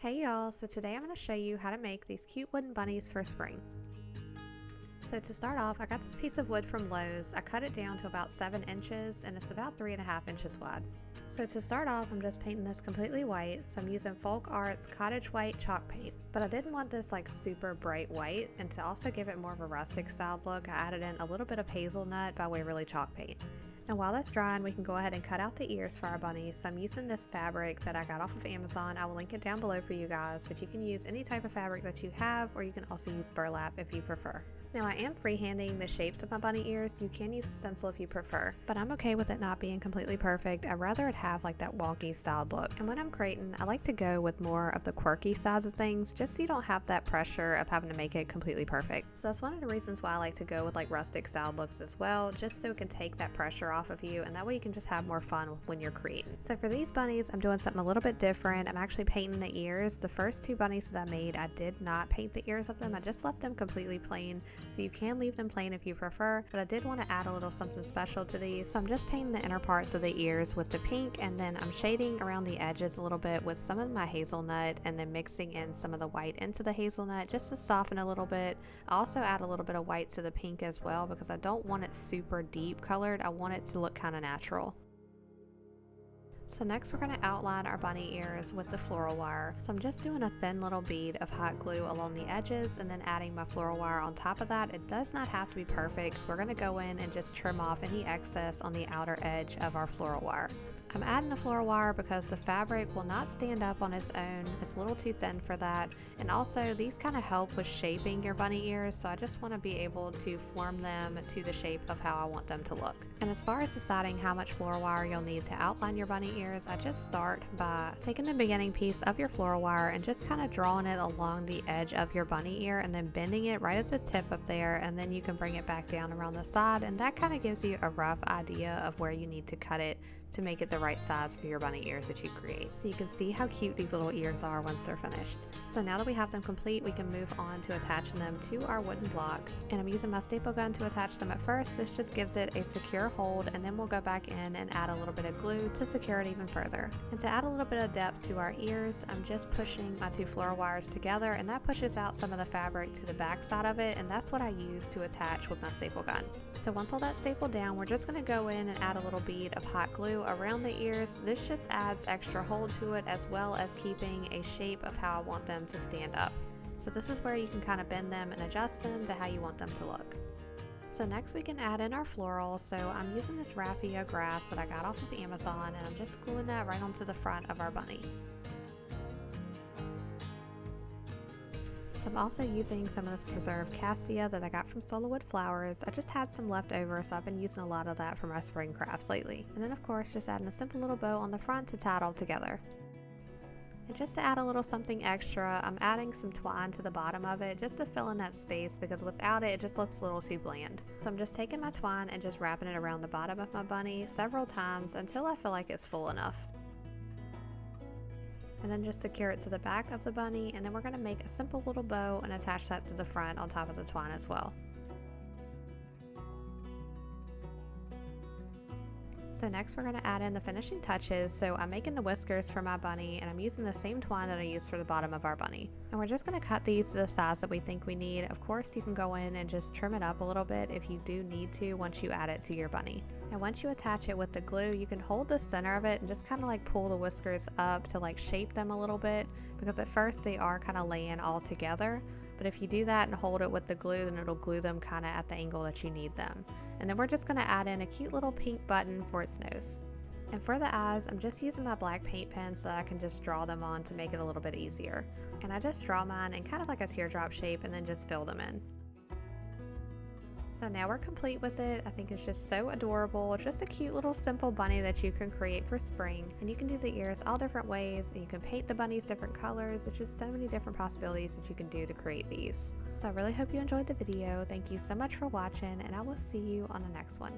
Hey y'all, so today I'm going to show you how to make these cute wooden bunnies for spring. So to start off, I got this piece of wood from Lowe's. I cut it down to about 7 inches and it's about 3.5 inches wide. So to start off, I'm just painting this completely white. So I'm using Folk Arts Cottage White chalk paint. But I didn't want this like super bright white, and to also give it more of a rustic styled look, I added in a little bit of hazelnut by Waverly chalk paint. Now while that's drying, we can go ahead and cut out the ears for our bunnies. So I'm using this fabric that I got off of Amazon. I will link it down below for you guys, but you can use any type of fabric that you have, or you can also use burlap if you prefer. Now I am freehanding the shapes of my bunny ears. You can use a stencil if you prefer, but I'm okay with it not being completely perfect. I'd rather it have like that wonky styled look. And when I'm creating, I like to go with more of the quirky sides of things, just so you don't have that pressure of having to make it completely perfect. So that's one of the reasons why I like to go with like rustic styled looks as well, just so it can take that pressure off of you, and that way you can just have more fun when you're creating. So for these bunnies, I'm doing something a little bit different. I'm actually painting the ears. The first two bunnies that I made, I did not paint the ears of them. I just left them completely plain. So you can leave them plain if you prefer, but I did want to add a little something special to these. So I'm just painting the inner parts of the ears with the pink, and then I'm shading around the edges a little bit with some of my hazelnut, and then mixing in some of the white into the hazelnut just to soften a little bit. I also add a little bit of white to the pink as well, because I don't want it super deep colored. I want it to look kind of natural. So next we're going to outline our bunny ears with the floral wire. So I'm just doing a thin little bead of hot glue along the edges and then adding my floral wire on top of that. It does not have to be perfect, so we're going to go in and just trim off any excess on the outer edge of our floral wire. I'm adding the floral wire because the fabric will not stand up on its own. It's a little too thin for that, and also these kind of help with shaping your bunny ears, so I just want to be able to form them to the shape of how I want them to look. And as far as deciding how much floral wire you'll need to outline your bunny ears, I just start by taking the beginning piece of your floral wire and just kind of drawing it along the edge of your bunny ear and then bending it right at the tip up there, and then you can bring it back down around the side, and that kind of gives you a rough idea of where you need to cut it to make it the right size for your bunny ears that you create. So you can see how cute these little ears are once they're finished. So now that we have them complete, we can move on to attaching them to our wooden block. And I'm using my staple gun to attach them at first. This just gives it a secure hold, and then we'll go back in and add a little bit of glue to secure it even further. And to add a little bit of depth to our ears, I'm just pushing my two floral wires together, and that pushes out some of the fabric to the back side of it, and that's what I use to attach with my staple gun. So once all that's stapled down, we're just going to go in and add a little bead of hot glue around the ears. This just adds extra hold to it, as well as keeping a shape of how I want them to stand up. So this is where you can kind of bend them and adjust them to how you want them to look. So next we can add in our floral. So I'm using this Raffia Grass that I got off of Amazon, and I'm just gluing that right onto the front of our bunny. So I'm also using some of this preserved cassia that I got from Solowood Flowers. I just had some left over, so I've been using a lot of that for my spring crafts lately. And then of course just adding a simple little bow on the front to tie it all together. And just to add a little something extra, I'm adding some twine to the bottom of it just to fill in that space, because without it, it just looks a little too bland. So I'm just taking my twine and just wrapping it around the bottom of my bunny several times until I feel like it's full enough. And then just secure it to the back of the bunny, and then we're going to make a simple little bow and attach that to the front on top of the twine as well. So next we're going to add in the finishing touches. So I'm making the whiskers for my bunny, and I'm using the same twine that I used for the bottom of our bunny. And we're just going to cut these to the size that we think we need. Of course, you can go in and just trim it up a little bit if you do need to once you add it to your bunny. And once you attach it with the glue, you can hold the center of it and just kind of like pull the whiskers up to like shape them a little bit, because at first they are kind of laying all together. But if you do that and hold it with the glue, then it'll glue them kind of at the angle that you need them. And then we're just going to add in a cute little pink button for its nose. And for the eyes, I'm just using my black paint pen so that I can just draw them on to make it a little bit easier. And I just draw mine in kind of like a teardrop shape and then just fill them in. So now we're complete with it. I think it's just so adorable. It's just a cute little simple bunny that you can create for spring. And you can do the ears all different ways, and you can paint the bunnies different colors. It's just so many different possibilities that you can do to create these. So I really hope you enjoyed the video. Thank you so much for watching, and I will see you on the next one.